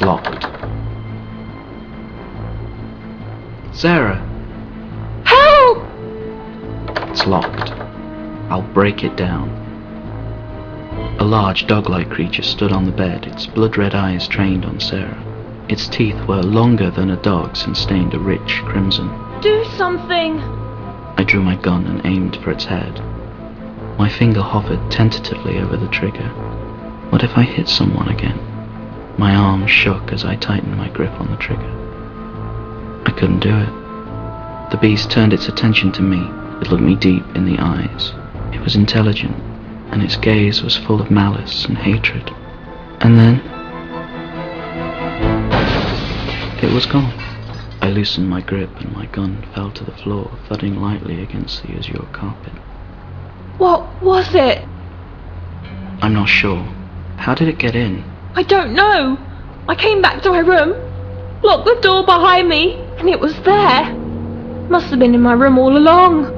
locked. Sarah! Help! It's locked. I'll break it down. A large dog-like creature stood on the bed, its blood-red eyes trained on Sarah. Its teeth were longer than a dog's and stained a rich crimson. Do something! I drew my gun and aimed for its head. My finger hovered tentatively over the trigger. What if I hit someone again? My arm shook as I tightened my grip on the trigger. I couldn't do it. The beast turned its attention to me. It looked me deep in the eyes. It was intelligent, and its gaze was full of malice and hatred. And then it was gone. I loosened my grip and my gun fell to the floor, thudding lightly against the azure carpet. What was it? I'm not sure. How did it get in? I don't know. I came back to my room, locked the door behind me, and it was there. Must have been in my room all along.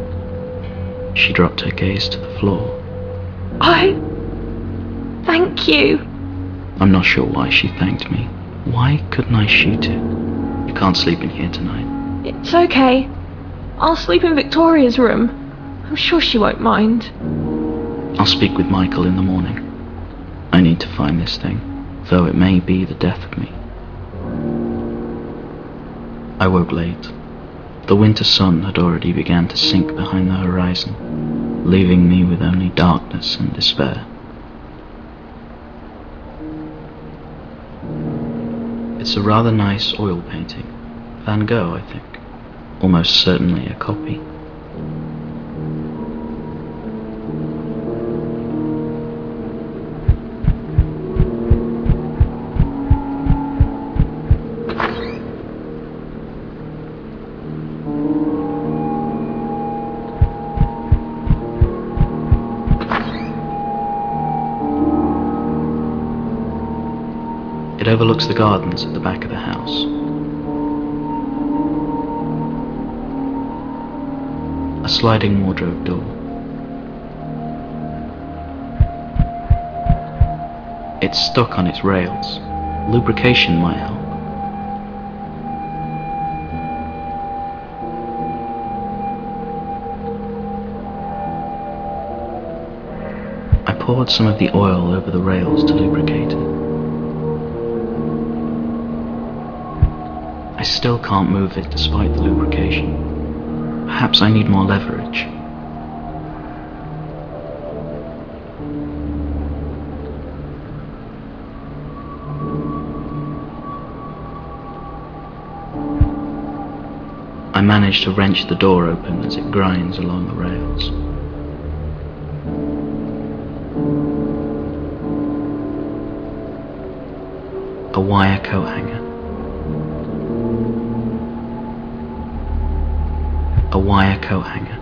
She dropped her gaze to the floor. Thank you. I'm not sure why she thanked me. Why couldn't I shoot it? You can't sleep in here tonight. It's okay. I'll sleep in Victoria's room. I'm sure she won't mind. I'll speak with Michael in the morning. I need to find this thing, though it may be the death of me. I woke late. The winter sun had already begun to sink behind the horizon, leaving me with only darkness and despair. It's a rather nice oil painting. Van Gogh, I think. Almost certainly a copy. It overlooks the gardens at the back of the house. A sliding wardrobe door. It's stuck on its rails. Lubrication might help. I poured some of the oil over the rails to lubricate it. I still can't move it despite the lubrication. Perhaps I need more leverage. I manage to wrench the door open as it grinds along the rails. A wire coat hanger. A wire coat hanger.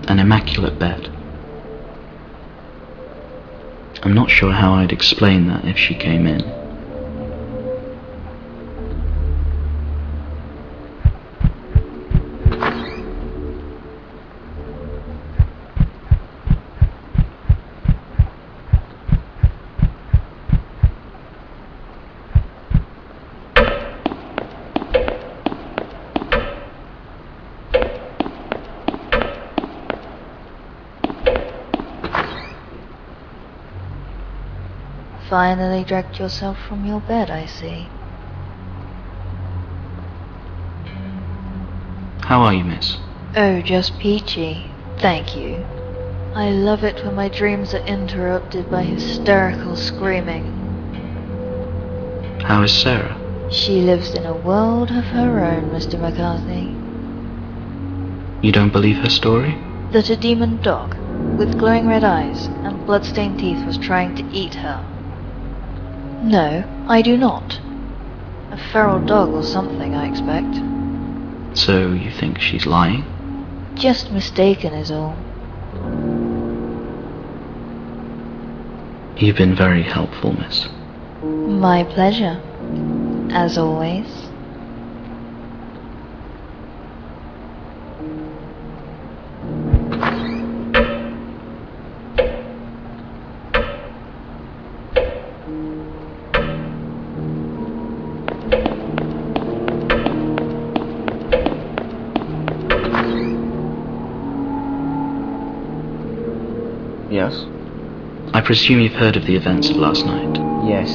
An immaculate bed. I'm not sure how I'd explain that if she came in. Finally dragged yourself from your bed, I see. How are you, miss? Oh, just peachy. Thank you. I love it when my dreams are interrupted by hysterical screaming. How is Sarah? She lives in a world of her own, Mr. McCarthy. You don't believe her story? That a demon dog, with glowing red eyes and blood-stained teeth, was trying to eat her. No, I do not. A feral dog or something, I expect. So you think she's lying? Just mistaken is all. You've been very helpful, miss. My pleasure, as always. Yes? I presume you've heard of the events of last night. Yes,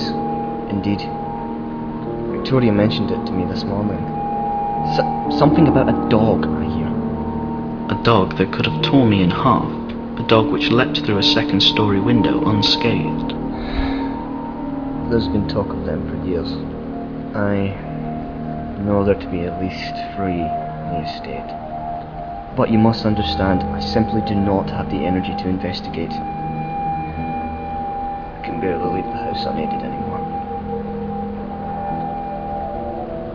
indeed. Victoria mentioned it to me this morning. Something about a dog, I hear. A dog that could have torn me in half. A dog which leapt through a second-story window unscathed. There's been talk of them for years. I know there to be at least 3 in the estate. But you must understand, I simply do not have the energy to investigate. I can barely leave the house unaided anymore.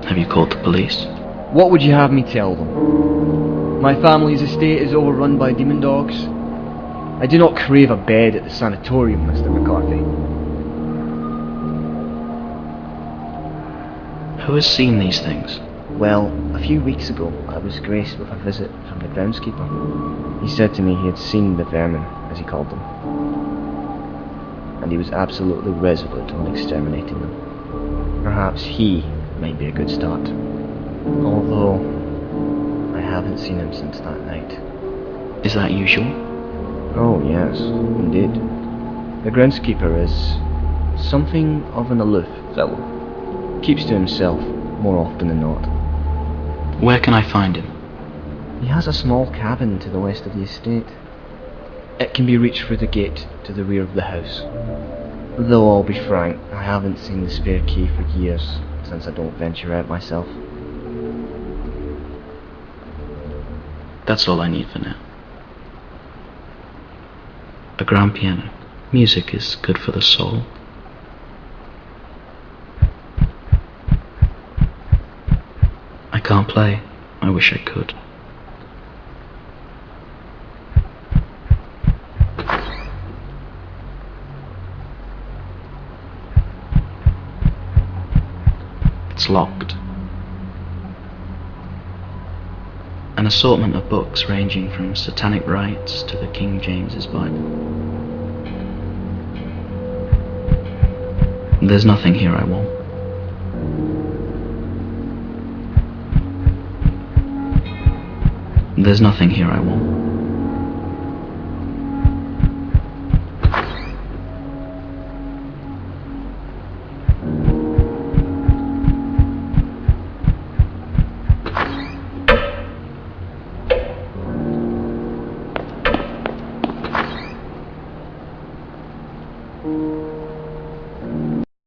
Have you called the police? What would you have me tell them? My family's estate is overrun by demon dogs. I do not crave a bed at the sanatorium, Mr. McCarthy. Who has seen these things? Well, a few weeks ago, I was graced with a visit from the groundskeeper. He said to me he had seen the vermin, as he called them, and he was absolutely resolute on exterminating them. Perhaps he might be a good start, although I haven't seen him since that night. Is that usual? Oh yes, indeed. The groundskeeper is something of an aloof fellow. Keeps to himself more often than not. Where can I find him? He has a small cabin to the west of the estate. It can be reached through the gate to the rear of the house. Though I'll be frank, I haven't seen the spare key for years, since I don't venture out myself. That's all I need for now. A grand piano. Music is good for the soul. I can't play. I wish I could. It's locked. An assortment of books ranging from satanic rites to the King James's Bible. There's nothing here I want. There's nothing here I want.